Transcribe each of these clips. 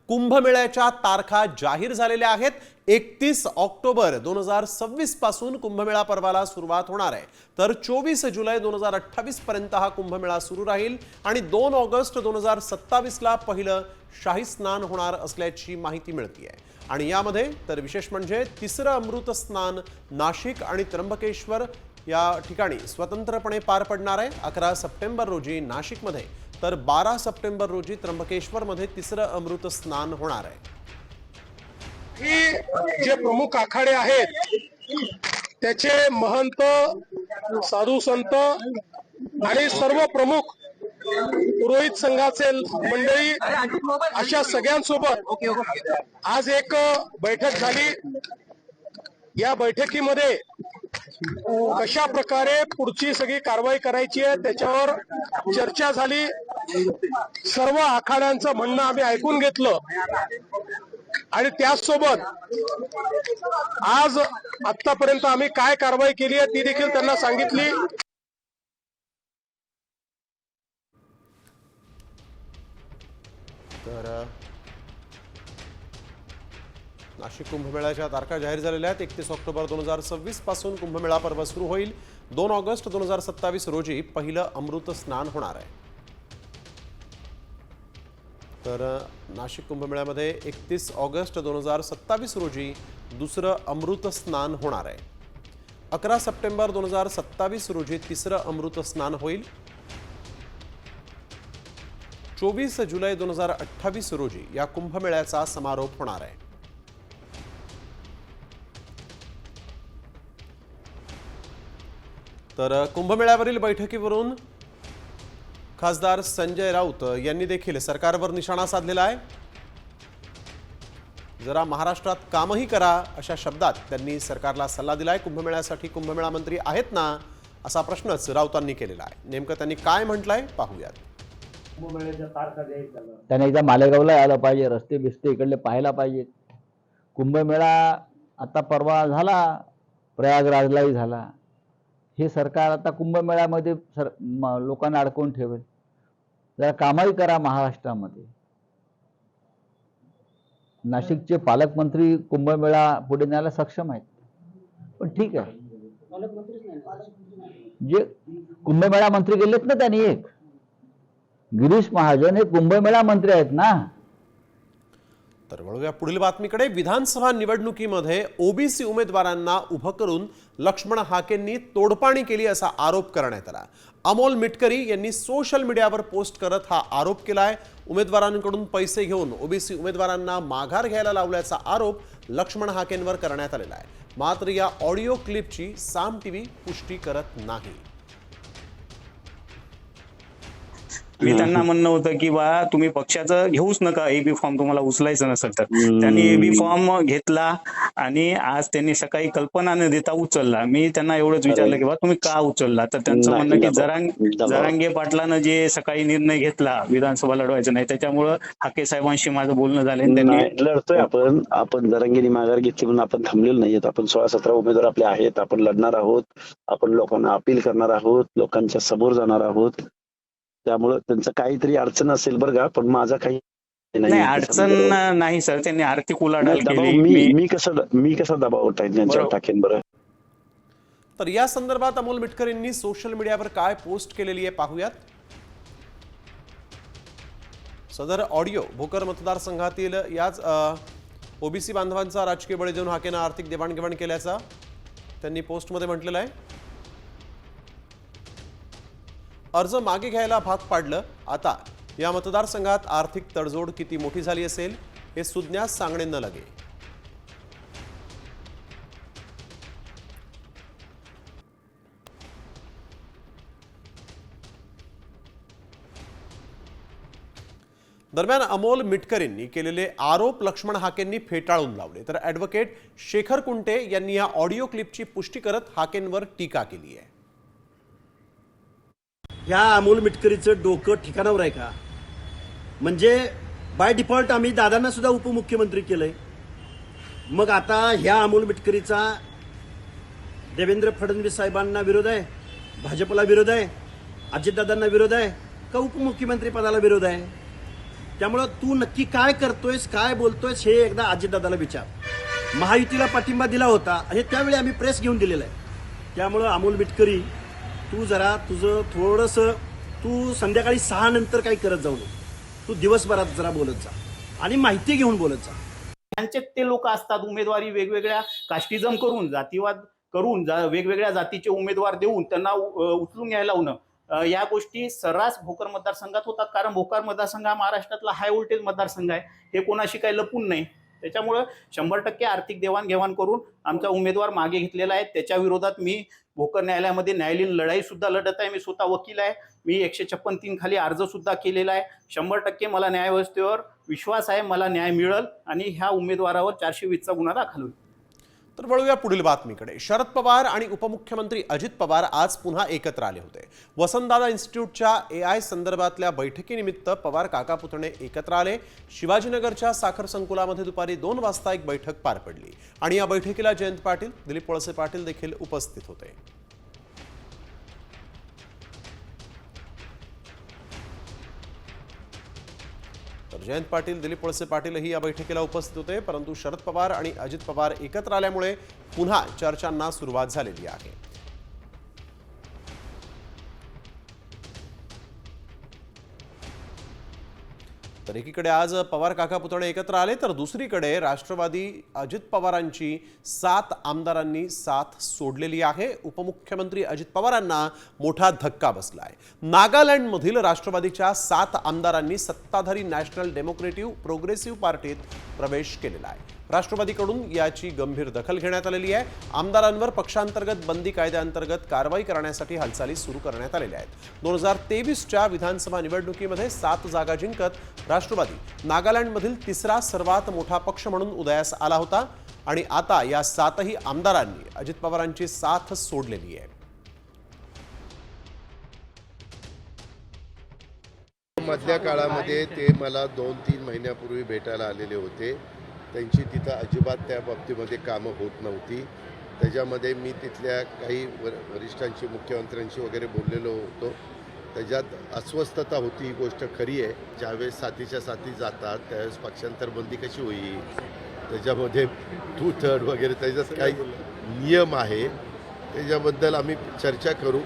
कुंभमेळ्याच्या तारखा जाहीर झालेल्या आहेत। 31 ऑक्टोबर 2026 पासून कुंभमेळा पर्वाला सुरुवात होणार आहे, तर 24 जुलै 2028 पर्यंत हा कुंभमेळा सुरू राहील आणि 2 ऑगस्ट 2027 ला पहिलं शाही स्नान होणार असल्याची माहिती मिळते आहे। आणि यामध्ये तर विशेष म्हणजे तिसरं अमृत स्नान नाशिक आणि त्र्यंबकेश्वर या ठिकाणी स्वतंत्रपणे पार पडणार आहे। 11 सप्टेंबर रोजी नाशिकमध्ये तर 12 सप्टेंबर रोजी त्र्यंबकेश्वरमध्ये तिसरं अमृत स्नान होणार आहे। ही जे प्रमुख आखाडे आहेत त्याचे महंत, साधू संत आणि सर्व प्रमुख पुरोहित संघाचे मंडळी अशा सगळ्यांसोबत आज एक बैठक झाली। या बैठकीमध्ये कशा प्रकारे पुढची सगळी कारवाई करायची आहे त्याच्यावर चर्चा झाली। सर्व आखाड्यांचं म्हणणं आम्ही ऐकून घेतलं आणि त्याचसोबत आज आतापर्यंत आम्ही काय कारवाई केली आहे ती देखील त्यांना सांगितली। तर नाशिक कुंभमेळ्याच्या तारखा जाहीर झालेल्या आहेत। 31 ऑक्टोबर 2026 पासून कुंभमेळा पर्व सुरू होईल। 2 ऑगस्ट 2027 रोजी पहिलं अमृत स्नान होणार आहे। तर नाशिक कुंभमेळ्यामध्ये 31 ऑगस्ट 2027 रोजी दुसरं अमृत स्नान होणार आहे। 11 सप्टेंबर 2027 रोजी तिसरं अमृत स्नान होईल। 24 जुलै 2028 रोजी या कुंभमेळ्याचा समारोप होणार आहे। तर कुंभमेळ्यावरील बैठकीवरून खासदार संजय राऊत यांनी देखील सरकारवर निशाणा साधलेला आहे। जरा महाराष्ट्रात कामही करा अशा शब्दात त्यांनी सरकारला सल्ला दिलाय। कुंभमेळ्यासाठी कुंभमेळा मंत्री आहेत ना असा प्रश्नच राऊतांनी केलेला आहे। नेमकं त्यांनी काय म्हटलंय पाहूयात। त्याने एकदा मालेगावला यायला पाहिजे, रस्ते बिस्ते इकडले पाहायला पाहिजेत। कुंभमेळा आता परवा झाला, प्रयागराजलाही झाला। हे सरकार आता कुंभमेळ्यामध्ये लोकांना अडकवून ठेवेल। जरा कामही करा महाराष्ट्रामध्ये। नाशिकचे पालकमंत्री कुंभमेळा पुढे न्यायला सक्षम आहेत, पण ठीक आहे, जे कुंभमेळा मंत्री गेलेत ना त्यांनी, एक गिरीश महाजन हे कुंभमेळा मंत्री आहेत ना। तर वळूया पुढील बातमीकडे। विधानसभा निवडणुकीमध्ये ओबीसी उमेदवारांना उभं करून लक्ष्मण हाकेंनी तोडपाणी केली असा आरोप करण्यात आला। अमोल मिटकरी यांनी सोशल मीडियावर पोस्ट करत हा आरोप केलाय। उमेदवारांकडून पैसे घेऊन ओबीसी उमेदवारांना माघार घ्यायला लावल्याचा आरोप लक्ष्मण हाकेंवर करण्यात आलेला आहे। मात्र या ऑडिओ क्लिपची साम टीव्ही पुष्टी करत नाही। मी त्यांना म्हणणं होतं की बा तुम्ही पक्षाचं घेऊच नका, एबी फॉर्म तुम्हाला उचलायचं नसेल तर। त्यांनी एबी फॉर्म घेतला आणि आज त्यांनी सकाळी कल्पना न देता उचलला। मी त्यांना एवढंच विचारलं की बा तुम्ही का उचलला, तर त्यांचं म्हणणं की जरांगे पाटलानं जे सकाळी निर्णय घेतला विधानसभा लढवायचं नाही त्याच्यामुळं हाके साहेबांशी माझं बोलणं झालं। त्यांनी लढतोय आपण जरांगेनी माघार घेतली म्हणून आपण थांबलेलो नाहीयेत। आपण 16-17 उमेदवार आपले आहेत, आपण लढणार आहोत, आपण लोकांना अपील करणार आहोत, लोकांच्या समोर जाणार आहोत। त्यामुळे त्यांचं काहीतरी अडचण असेल बरं का, पण माझा काही नाही अडचण नाही सर। त्यांनी आर्थिक उलाढाल केली। मी कसा दबाव त्यांच्यावर टाकेन बरं। तर या संदर्भात अमोल मिटकर यांनी सोशल मीडियावर काय पोस्ट केलेली आहे पाहूयात। सदर ऑडिओ भोकर मतदारसंघातील याच ओबीसी बांधवांचा राजकीय बळी देऊन हाकेनं आर्थिक देवाणघेवाण केल्याचा त्यांनी पोस्टमध्ये म्हटलेलं आहे। अर्ज मागे घ्यायला भाग पाडलं। आता या मतदारसंघात आर्थिक तडजोड किती मोठी झाली असेल हे सुज्ञास सांगणे न लगे। दरम्यान अमोल मिटकरींनी केलेले आरोप लक्ष्मण हाकेंनी फेटाळून लावले, तर ॲडव्होकेट शेखर कुंटे यांनी या ऑडिओ क्लिपची पुष्टी करत हाकेंवर टीका केली आहे। ह्या अमोल मिटकरीचं डोकं ठिकाणावर आहे का? म्हणजे बाय डिफॉल्ट आम्ही दादांना सुद्धा उपमुख्यमंत्री केलंय। मग आता ह्या अमोल मिटकरीचा देवेंद्र फडणवीस साहेबांना विरोध आहे, भाजपला विरोध आहे, अजितदादांना विरोध आहे का उपमुख्यमंत्री पदाला विरोध आहे? त्यामुळं तू नक्की काय करतोयस, काय बोलतोयस, हे एकदा अजितदादाला विचार. महायुतीला पाठिंबा दिला होता आणि त्यावेळी आम्ही प्रेस घेऊन दिलेला आहे. त्यामुळं अमोल मिटकरी, तू जरा तुझं थोडंसं, तू संध्याकाळी 6 नंतर काही करत जाऊ नको. तू दिवसभरात जरा बोलत जा आणि माहिती घेऊन बोलत जा. त्यांचे ते लोक असतात उमेदवारी वेगवेगळ्या कास्टिझम करून, जातीवाद करून, वेगवेगळ्या जातीचे उमेदवार देऊन त्यांना उचलून घ्यायला लावणं, या गोष्टी सर्रास भोकर मतदारसंघात होतात. कारण भोकर मतदारसंघ हा महाराष्ट्रातला हाय व्होल्टेज मतदारसंघ आहे, हे कोणाशी काही लपून नाही. त्याच्यामुळं 100% आर्थिक देवाणघेवाण करून आमचा उमेदवार मागे घेतलेला आहे. त्याच्या विरोधात मी भोकर न्यायालयामध्ये न्यायालयीन लढाई सुद्धा लढत आहे. मी स्वतः वकील आहे. मी 156(3) खाली अर्ज सुद्धा केलेला आहे. 100% मला न्यायव्यवस्थेवर विश्वास आहे, मला न्याय मिळेल आणि ह्या उमेदवारावर 420चा गुन्हा दाखल होईल. तर वळूया पुढील बातमीकडे. शरद पवार आणि उपमुख्यमंत्री अजित पवार आज पुन्हा एकत्र आले होते. वसंतदादा इन्स्टिट्यूटच्या AI संदर्भातल्या बैठकीनिमित्त पवार काका पुतणे एकत्र आले. शिवाजीनगरच्या साखर संकुलामध्ये दुपारी 2 वाजता एक बैठक पार पडली आणि या बैठकीला जयंत पाटील, दिलीप वळसे पाटील देखील उपस्थित होते. तर जयंत पाटील, दिलीप वळसे पाटीलही या बैठकीला उपस्थित होते. परंतु शरद पवार आणि अजित पवार एकत्र आल्यामुळे पुन्हा चर्चांना सुरुवात झालेली आहे. तर एकीकडे आज पवार काका पुतणे एकत्र आले, तर दुसरीकडे राष्ट्रवादी अजित पवारांची 7 आमदारांनी साथ सोडलेली आहे. उपमुख्यमंत्री अजित पवारांना मोठा धक्का बसला आहे. नागालँडमधील राष्ट्रवादीच्या 7 आमदारांनी सत्ताधारी नॅशनल डेमोक्रेटिव्ह प्रोग्रेसिव्ह पार्टीत प्रवेश केलेला आहे. राष्ट्रवादीकडून याची गंभीर दखल घेण्यात आलेली आहे. आमदारांवर पक्षांतर्गत बंदी कायद्याअंतर्गत कारवाई करण्यासाठी हालचाली सुरू करण्यात आलेल्या आहेत. 2023च्या विधानसभा निवडणुकीमध्ये 7 जागा जिंकत राष्ट्रवादी नागालँडमधील 3रा सर्वात मोठा पक्ष म्हणून उदयास आला होता आणि आता या 7ही आमदारांनी अजित पवारांची साथ सोडलेली आहे. मधल्या काळामध्ये ते मला 2-3 महिन्यापूर्वी भेटायला आलेले होते. त्यांची तिथं अजिबात त्या बाबतीमध्ये कामं होत नव्हती. त्याच्यामध्ये मी तिथल्या काही वरिष्ठांशी, मुख्यमंत्र्यांशी वगैरे बोललेलो होतो. त्याच्यात अस्वस्थता होती, ही गोष्ट खरी आहे. ज्यावेळेस साथीच्या साथी जातात त्यावेळेस पक्षांतर बंदी कशी होईल, त्याच्यामध्ये 2/3 वगैरे त्याच्यात काही नियम आहे, त्याच्याबद्दल आम्ही चर्चा करू.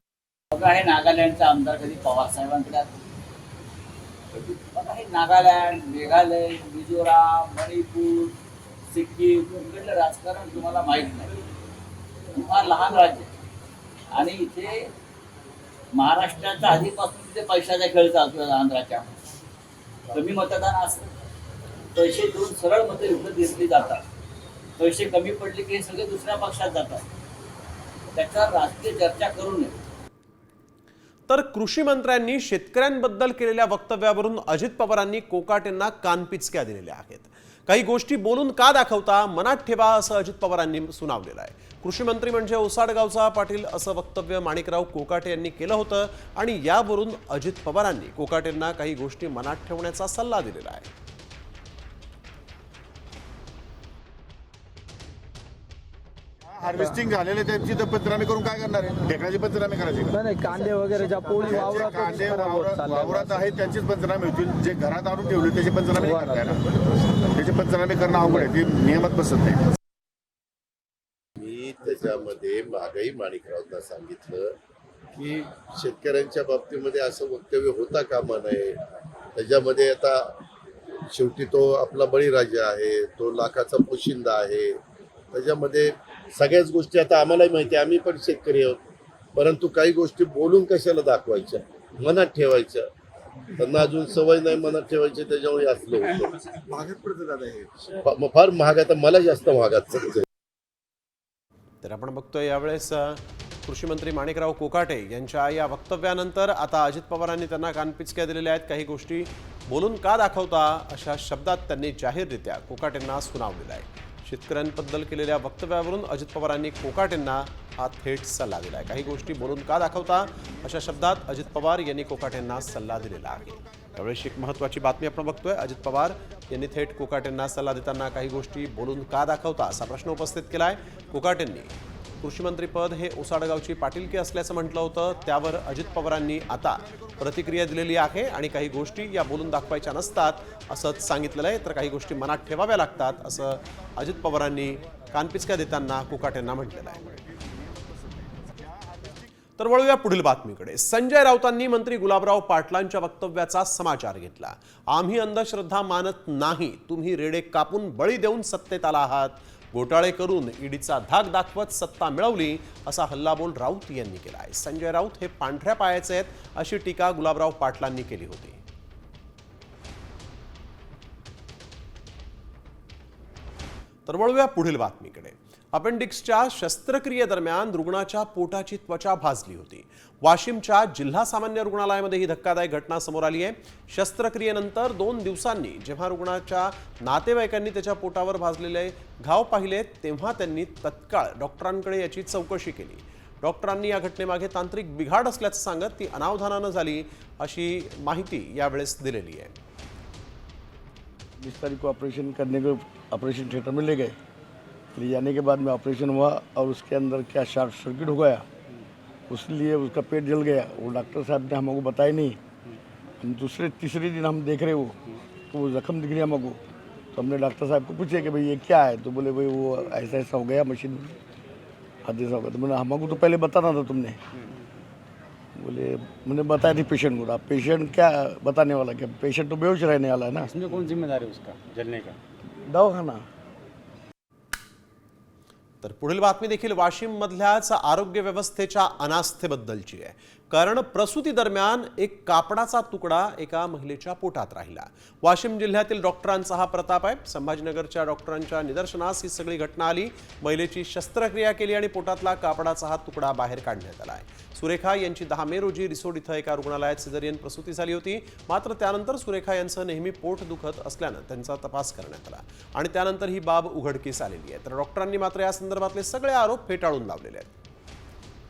बघा, हे नागालँडचा आमदार कधी पवार साहेबांकडे बघा, हे नागालँड, मेघालय, मिझोराम, मणिपूर, सिक्कीम इकडलं राजकारण तुम्हाला माहीत नाही. फार लहान राज्य आणि इथे महाराष्ट्राच्या आधीपासून ते पैशाचा खेळ चालतो. आंध्राच्या कमी मतदान असतं, पैसे देऊन सरळ मतं विकत घेतली जातात. पैसे कमी पडले की हे सगळे दुसऱ्या पक्षात जातात. त्याच्यावर राजकीय चर्चा करू नये. तर कृषी मंत्र्यांनी शेतकऱ्यांबद्दल केलेल्या वक्तव्यावरून अजित पवारांनी कोकाटेंना कानपिचक्या दिलेल्या आहेत. काही गोष्टी बोलून का दाखवता, मनात ठेवा असं अजित पवारांनी सुनावलेलं आहे. कृषी मंत्री म्हणजे ओसाडगावचा पाटील असं वक्तव्य माणिकराव कोकाटे यांनी केलं होतं आणि यावरून अजित पवारांनी कोकाटेंना काही गोष्टी मनात ठेवण्याचा सल्ला दिलेला आहे. हार्वेस्टिंग झालेले त्यांची तर पंचनामे करून काय करणार आहे? ढेकळाची पंचनामे करायची का? नाही, कांदे वगैरे ज्या पोळी वावरात कांदे वावरात आहेत त्यांचीच पंचनामे होतील. जे घरात आणून ठेवले त्याचे पंचनामे नाही करता येणार. त्याचे पंचनामे करणं अवघड आहे, ते नियमात बसत नाही. मी त्याच्यामध्ये मागही माणिकरावला सांगितलं की शेतकऱ्यांच्या बाबतीमध्ये असं वक्तव्य होता कामा नये. त्याच्यामध्ये आता शेवटी तो आपला बळीराजा आहे, तो लाखाचा पोशिंदा आहे. त्याच्यामध्ये सगळ्याच गोष्टी आता आम्हालाही माहिती आहे, आम्ही पण शेतकरी आहोत. परंतु काही गोष्टी बोलून कशाला दाखवायच्या, मनात ठेवायच्या. त्यांना अजून सवय नाही मनात ठेवायची, त्याच्यामुळे असलं होतं. महागात पडतं दादा हे. फार महाग, आता मला जास्त महागात समजेल. तर आपण बघतोय यावेळेस कृषी मंत्री माणिकराव कोकाटे यांच्या या वक्तव्यानंतर आता अजित पवारांनी त्यांना कानपिचक्या दिलेल्या आहेत. काही गोष्टी बोलून का दाखवता अशा शब्दात त्यांनी जाहीररित्या कोकाटेंना सुनावलेला आहे. शेतकऱ्यांबद्दल केलेल्या वक्तव्यावरून अजित पवारांनी कोकाटेंना हा थेट सल्ला दिला आहे. काही गोष्टी बोलून का दाखवता अशा शब्दात अजित पवार यांनी कोकाटेंना सल्ला दिलेला आहे. त्यावेळेस एक महत्त्वाची बातमी आपण बघतोय. अजित पवार यांनी थेट कोकाटेंना सल्ला देताना काही गोष्टी बोलून का दाखवता असा प्रश्न उपस्थित केला आहे. कोकाटेंनी कृषी मंत्रीपद हे ओसाडगावची पाटीलकी असल्याचं म्हटलं होतं. त्यावर अजित पवारांनी आता प्रतिक्रिया दिलेली आहे आणि काही गोष्टी या बोलून दाखवायच्या नसतात असंच सांगितलेलं आहे, तर काही गोष्टी मनात ठेवाव्या लागतात असं अजित पवारांनी कानपिचक्या देताना कोकाटेंना म्हटलेलं आहे. तर वळूया पुढील बातमीकडे. संजय राऊतांनी मंत्री गुलाबराव पाटलांच्या वक्तव्याचा समाचार घेतला. आम्ही अंधश्रद्धा मानत नाही, तुम्ही रेडे कापून बळी देऊन सत्तेत आला आहात, घोटाळे करून ईडीचा धाक दाखवत सत्ता मिळवली असा हल्लाबोल राऊत यांनी केला आहे. संजय राऊत हे पांढऱ्या पायाचे आहेत अशी टीका गुलाबराव पाटलांनी केली होती. तर वळूया पुढील बातमीकडे. अपेंडिक्सच्या शस्त्रक्रियेदरम्यान रुग्णाच्या पोटाची त्वचा भाजली होती. वाशिमच्या जिल्हा सामान्य रुग्णालयामध्ये ही धक्कादायक घटना समोर आली आहे. शस्त्रक्रियेनंतर 2 दिवसांनी जेव्हा रुग्णाच्या नातेवाईकांनी त्याच्या पोटावर भाजलेले घाव पाहिले तेव्हा त्यांनी तत्काळ डॉक्टरांकडे याची चौकशी केली. डॉक्टरांनी या घटनेमागे तांत्रिक बिघाड असल्याचं सांगत ती अनावधानानं झाली अशी माहिती यावेळेस दिलेली आहे. 20 तारीख को ऑपरेशन करने को ऑपरेशन थिएटर में ले गए. ले जाने के बाद में ऑपरेशन हुआ और उसके अंदर क्या शॉर्ट सर्किट हो गया, उसलिए उसका पेट जल गया. वो डॉक्टर साहब ने हमको बताया नहीं. हम तीसरे दिन हम देख रहे हो तो वो जख्म दिख रही हमको. तो हमने डॉक्टर साहब को पूछे कि भाई ये क्या है, तो बोले भाई वो ऐसा हो गया, मशीन हादसा हो गया. तो मैंने हमको तो पहले बताना था तुमने. बोले मैंने बताया थी पेशेंट को. आप पेशेंट क्या बताने वाला, क्या पेशेंट तो बेहोश रहने वाला है ना. इसमें कौन जिम्मेदार है उसका जलने का? दवाखाना. तर पुढील बातमी देखील वाशिम मधल्याच आरोग्य व्यवस्थेच्या अनास्थेबद्दलची आहे. कारण प्रसूती दरम्यान एक कापडाचा तुकडा एका महिलेच्या पोटात राहिला. वाशिम जिल्ह्यातील डॉक्टरांचा हा प्रताप आहे. संभाजीनगरच्या डॉक्टरांच्या निदर्शनास ही सगळी घटना आली. महिलेची शस्त्रक्रिया केली आणि पोटातला कापडाचा हा तुकडा बाहेर काढण्यात आला आहे. सुरेखा यांची 10 मे रोजी रिसोड इथं एका रुग्णालयात सिझेरियन प्रसूती झाली होती. मात्र त्यानंतर सुरेखा यांचं नेहमी पोट दुखत असल्यानं त्यांचा तपास करण्यात आला आणि त्यानंतर ही बाब उघडकीस आलेली आहे. तर डॉक्टरांनी मात्र या संदर्भातले सगळे आरोप फेटाळून लावलेले आहेत.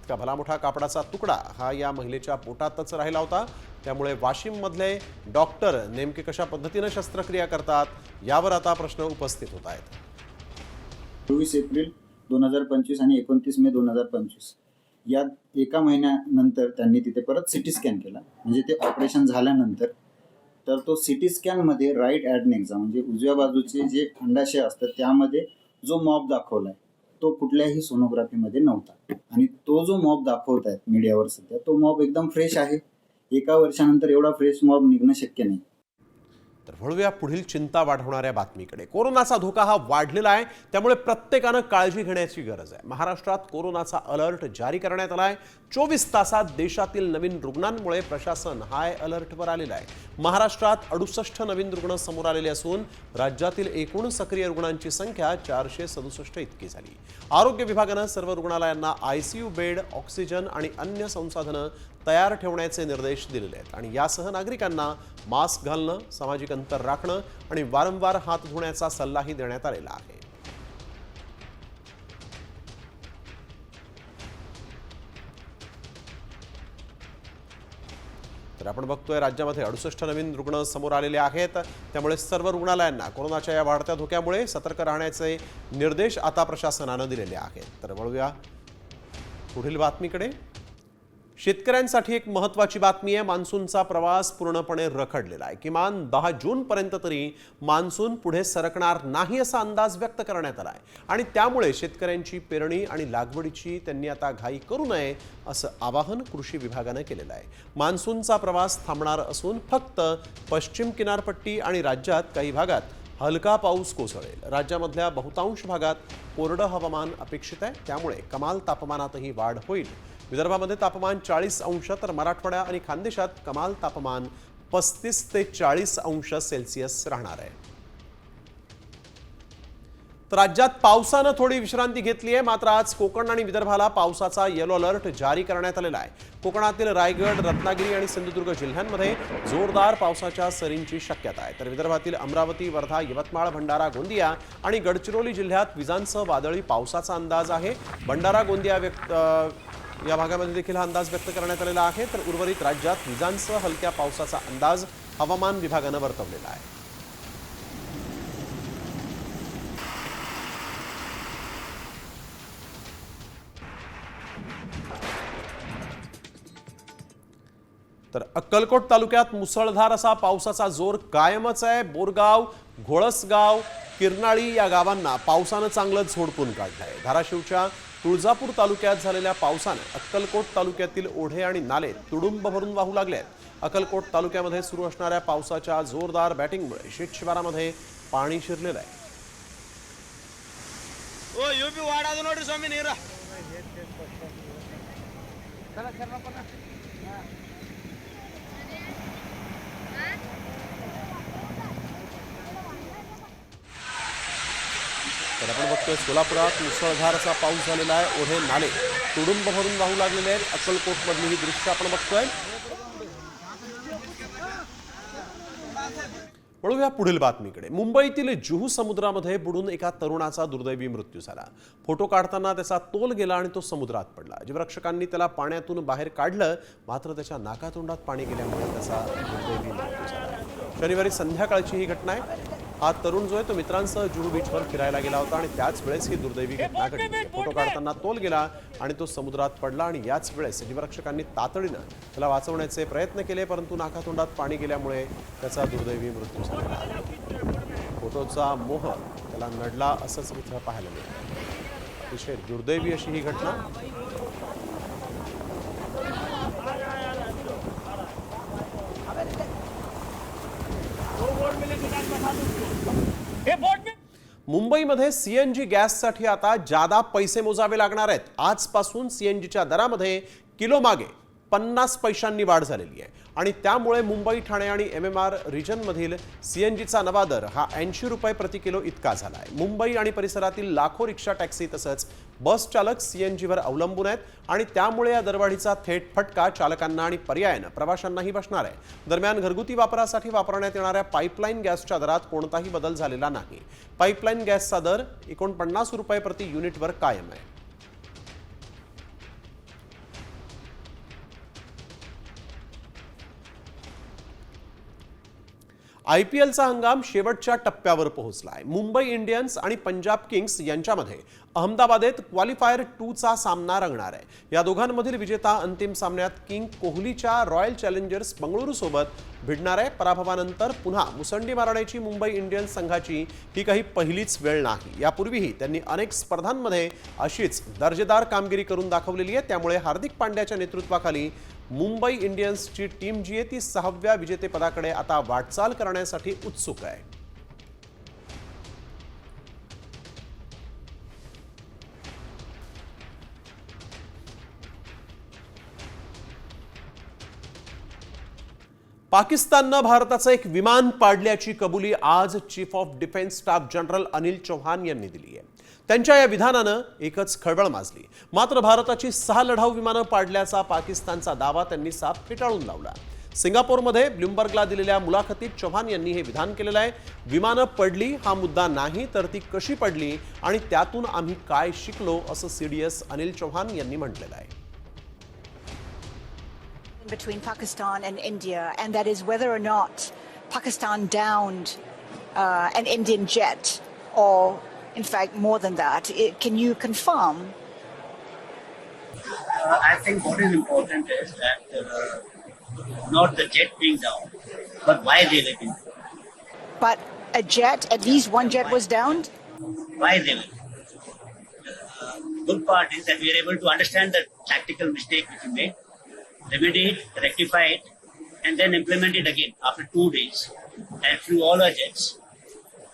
इतका भला मोठा कापडाचा तुकडा हा या महिलेच्या पोटातच राहिला होता. त्यामुळे वाशिम मधले डॉक्टर नेमके कशा पद्धतीने शस्त्रक्रिया करतात यावर आता प्रश्न उपस्थित होत आहेत. 24 एप्रिल 2025 आणि 29 मे 2025 या एका महिन्यानंतर त्यांनी तिथे परत सिटी स्कॅन केला. म्हणजे ते ऑपरेशन झाल्यानंतर तर तो सिटी स्कॅनमध्ये राईट ॲडनेक्झा म्हणजे उजव्या बाजूचे जे अंडाशय असतात त्यामध्ये जो मॉब दाखवलाय तो कुठल्याही सोनोग्राफीमध्ये नव्हता. आणि तो जो मॉब दाखवत आहेत मीडियावर सध्या तो मॉब एकदम फ्रेश आहे. एका वर्षानंतर एवढा फ्रेश मॉब निघणं शक्य नाही. तर वळूया पुढील चिंता वाढवणाऱ्या बातमीकडे. कोरोनाचा धोका हा वाढलेला आहे, त्यामुळे प्रत्येकानं काळजी घेण्याची गरज आहे. महाराष्ट्रात कोरोनाचा अलर्ट जारी करण्यात आला आहे. 24 तासात देशातील नवीन रुग्णांमुळे प्रशासन हाय अलर्टवर आलेलं आहे. महाराष्ट्रात 68 नवीन रुग्ण समोर आलेले असून राज्यातील एकूण सक्रिय रुग्णांची संख्या 467 इतकी झाली. आरोग्य विभागानं सर्व रुग्णालयांना ICU बेड, ऑक्सिजन आणि अन्य संसाधनं तयार ठेवण्याचे निर्देश दिलेले आहेत आणि यासह नागरिकांना मास्क घालणं, सामाजिक अंतर राखणं आणि वारंवार हात धुण्याचा सल्लाही देण्यात आलेला आहे. तर आपण बघतोय राज्यामध्ये 68 नवीन रुग्ण समोर आलेले आहेत. त्यामुळे सर्व रुग्णालयांना कोरोनाच्या या वाढत्या धोक्यामुळे सतर्क राहण्याचे निर्देश आता प्रशासनानं दिलेले आहेत. तर वळूया पुढील बातमीकडे. शेतकऱ्यांसाठी एक महत्त्वाची बातमी आहे. मान्सूनचा प्रवास पूर्णपणे रखडलेला आहे. किमान 10 जूनपर्यंत तरी मान्सून पुढे सरकणार नाही असा अंदाज व्यक्त करण्यात आला आहे आणि त्यामुळे शेतकऱ्यांची पेरणी आणि लागवडीची त्यांनी आता घाई करू नये असं आवाहन कृषी विभागानं केलेलं आहे. मान्सूनचा प्रवास थांबणार असून फक्त पश्चिम किनारपट्टी आणि राज्यात काही भागात हलका पाऊस कोसळेल. राज्यामधल्या बहुतांश भागात कोरडं हवामान अपेक्षित आहे. त्यामुळे कमाल तापमानातही वाढ होईल. विदर्भामध्ये तापमान 40 अंश तर मराठवाडा आणि खानदेशात कमाल तापमान 35 ते 40 अंश सेल्सिअस राहणार आहे. तर राज्यात पावसानं थोडी विश्रांती घेतली आहे. मात्र आज कोकण आणि विदर्भाला पावसाचा येलो अलर्ट जारी करण्यात आलेला आहे. कोकणातील रायगड, रत्नागिरी आणि सिंधुदुर्ग जिल्ह्यांमध्ये जोरदार पावसाच्या सरींची शक्यता आहे. तर विदर्भातील अमरावती, वर्धा, यवतमाळ, भंडारा, गोंदिया आणि गडचिरोली जिल्ह्यात विजांसह वादळी पावसाचा अंदाज आहे. भंडारा, गोंदिया या भागामध्ये देखील हा अंदाज व्यक्त करण्यात आलेला आहे. तर उर्वरित राज्यात विजांसह हलक्या पावसाचा अंदाज हवामान विभागानं वर्तवलेला आहे. तर अक्कलकोट तालुक्यात मुसळधार असा पावसाचा जोर कायमच आहे. बोरगाव, घोळसगाव, किरनाळी या गावांना पावसानं चांगलंच झोडपून काढलंय. धाराशिवच्या तुळजापूर तालुक्यात झालेल्या पावसाने अक्कलकोट तालुक्यातील ओढे आणि नाले तुडुंब भरून वाहू लागले आहेत. अक्कलकोट तालुक्यामध्ये सुरू असणाऱ्या पावसाच्या जोरदार बॅटिंगमुळे शेत शिवारामध्ये पाणी शिरलेलं आहे. तर आपण बघतोय सोलापुरात मुसळधार असा पाऊस झालेला आहे. ओढे नाले तुडुंब भरून वाहू लागलेले आहेत. अक्कलकोट मधली ही दृश्य आपण बघतोय. वळूया पुढील बातमीकडे. मुंबईतील जुहू समुद्रामध्ये बुडून एका तरुणाचा दुर्दैवी मृत्यू झाला. फोटो काढताना त्याचा तोल गेला आणि तो समुद्रात पडला. जीवरक्षकांनी त्याला पाण्यातून बाहेर काढलं, मात्र त्याच्या नाकातोंडात पाणी गेल्यामुळे त्याचा दुर्दैवी मृत्यू झाला. शनिवारी संध्याकाळची ही घटना आहे. हा तरुण जो आहे तो मित्रांसह जुहू बीचवर फिरायला गेला होता आणि त्याच वेळेस ही दुर्दैवी घटना घडली. फोटो काढताना तोल गेला आणि तो समुद्रात पडला आणि याच वेळेस जीवरक्षकांनी तातडीनं त्याला वाचवण्याचे प्रयत्न केले, परंतु नाकातोंडात पाणी गेल्यामुळे त्याचा दुर्दैवी मृत्यू झाला. फोटोचा मोह त्याला नडला असंच इथं पाहायला मिळालं. अतिशय दुर्दैवी अशी ही घटना. मुंबईमध्ये सीएनजी गॅससाठी आता जादा पैसे मोजावे लागणार आहेत. आजपासून सीएनजीच्या दरामध्ये किलो मागे 50 पैशांनी वाढ झालेली आहे आणि त्यामुळे मुंबई, ठाणे आणि MMR रिजनमधील सीएनजीचा नवा दर हा 80 रुपये प्रति किलो इतका झाला आहे. मुंबई आणि परिसरातील लाखो रिक्षा, टॅक्सी तसंच बस चालक सीएनजीवर अवलंबून आहेत आणि त्यामुळे या दरवाढीचा थेट फटका चालकांना आणि पर्यायानं प्रवाशांनाही बसणार आहे. दरम्यान घरगुती वापरासाठी वापरण्यात येणाऱ्या पाईपलाईन गॅसच्या दरात कोणताही बदल झालेला नाही. पाईपलाईन गॅसचा दर 49 रुपये प्रति युनिटवर कायम आहे. IPLचा हंगाम शेवटच्या टप्प्यावर पोहोचलाय. मुंबई इंडियन्स आणि पंजाब किंग्स यांच्यामध्ये अहमदाबादेत क्वालिफायर 2चा सामना रंगणार आहे. या दोघांमधील विजेता अंतिम सामन्यात किंग कोहलीच्या रॉयल चॅलेंजर्स बंगळुरू सोबत भिडणार आहे. पराभवानंतर पुन्हा मुसंडी मारण्याची मुंबई इंडियन्स संघाची ही काही पहिलीच वेळ नाही. यापूर्वीही त्यांनी अनेक स्पर्धांमध्ये अशीच दर्जेदार कामगिरी करून दाखवलेली आहे. त्यामुळे हार्दिक पांड्याच्या नेतृत्वाखाली मुंबई इंडियन्सची टीम जी आहे ती 6व्या विजेतेपदाकडे आता वाटचाल करण्यासाठी उत्सुक आहे. पाकिस्ताननं भारताचं एक विमान पाडल्याची कबुली आज chief of defence staff general Anil Chauhan यांनी दिली आहे. त्यांच्या या विधानानं एकच खळबळ माजली. मात्र भारताची 6 लढाऊ विमानं पाडल्याचा पाकिस्तानचा दावा त्यांनी साफ फेटाळून लावला. सिंगापूरमध्ये ब्लूमबर्गला दिलेल्या मुलाखतीत चौहान यांनी हे विधान केलेलं आहे. विमानं पडली हा मुद्दा नाही, तर ती कशी पडली आणि त्यातून आम्ही काय शिकलो, असं CDS अनिल चौहान यांनी म्हटलेलं आहे. Between Pakistan and India, and that is whether or not Pakistan downed an Indian jet, or in fact more than that. Can you confirm? I think what is important is that not the jet being down, but why they were down. But a jet, at least one jet was downed? Why they were. Good part is that we are able to understand the tactical mistake which we made, remedy it, rectify it, and then implement it again after 2 days and flew all our jets,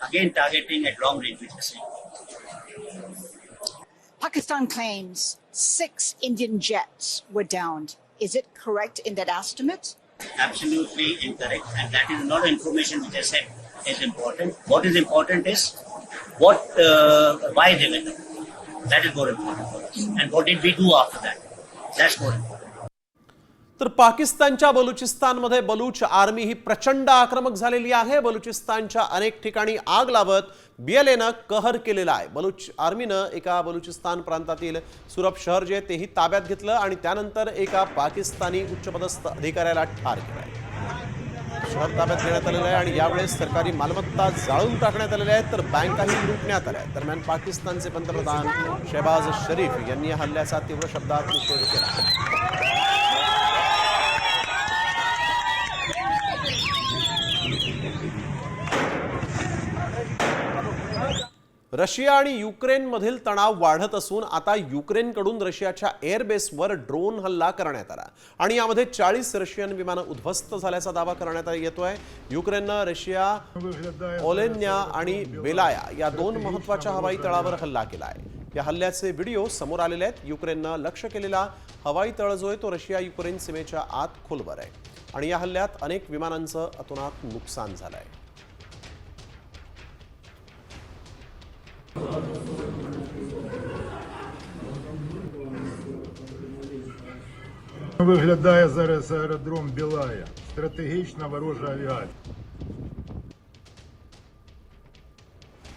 again targeting at long range, which is same. Pakistan claims 6 Indian jets were downed. Is it correct in that estimate? Absolutely incorrect, and that is not information which I said is important. What is important is why they were done. That is more important for us. And what did we do after that? That's more important. तर पाकिस्तानच्या बलुचिस्तानमध्ये Baloch army ही प्रचंड आक्रमक झालेली आहे. बलुचिस्तानच्या अनेक ठिकाणी आग लावत BLAनं कहर केलेला आहे. बलूच आर्मीनं एका बलुचिस्तान प्रांतातील सुरब शहर जे तेही ताब्यात घेतलं आणि त्यानंतर एका पाकिस्तानी उच्चपदस्थ अधिकाऱ्याला ठार केलं. शहर ताब्यात घेण्यात आलेलं आहे आणि यावेळेस सरकारी मालमत्ता जाळून टाकण्यात आलेल्या आहेत तर बँकाही लुटण्यात आल्या आहेत. दरम्यान पाकिस्तानचे पंतप्रधान शहबाज शरीफ यांनी या हल्ल्याचा तीव्र शब्दात निषेध केला. रशिया आणि युक्रेनमधील तणाव वाढत असून आता युक्रेनकडून रशियाच्या एअरबेसवर ड्रोन हल्ला करण्यात आला आणि यामध्ये 40 रशियन विमानं उद्ध्वस्त झाल्याचा दावा करण्यात येतोय. युक्रेननं रशिया ओलेन्या आणि बेलाया या 2 महत्त्वाच्या हवाई तळावर हल्ला केला आहे. या हल्ल्याचे व्हिडिओ समोर आलेले आहेत. युक्रेननं लक्ष्य केलेला हवाई तळ जो आहे तो रशिया युक्रेन सीमेच्या आत खोलवर आहे आणि या हल्ल्यात अनेक विमानांचं अतोनात नुकसान झालं आहे. Виглядає зараз аеродром Білая. Стратегічна ворожа авіація.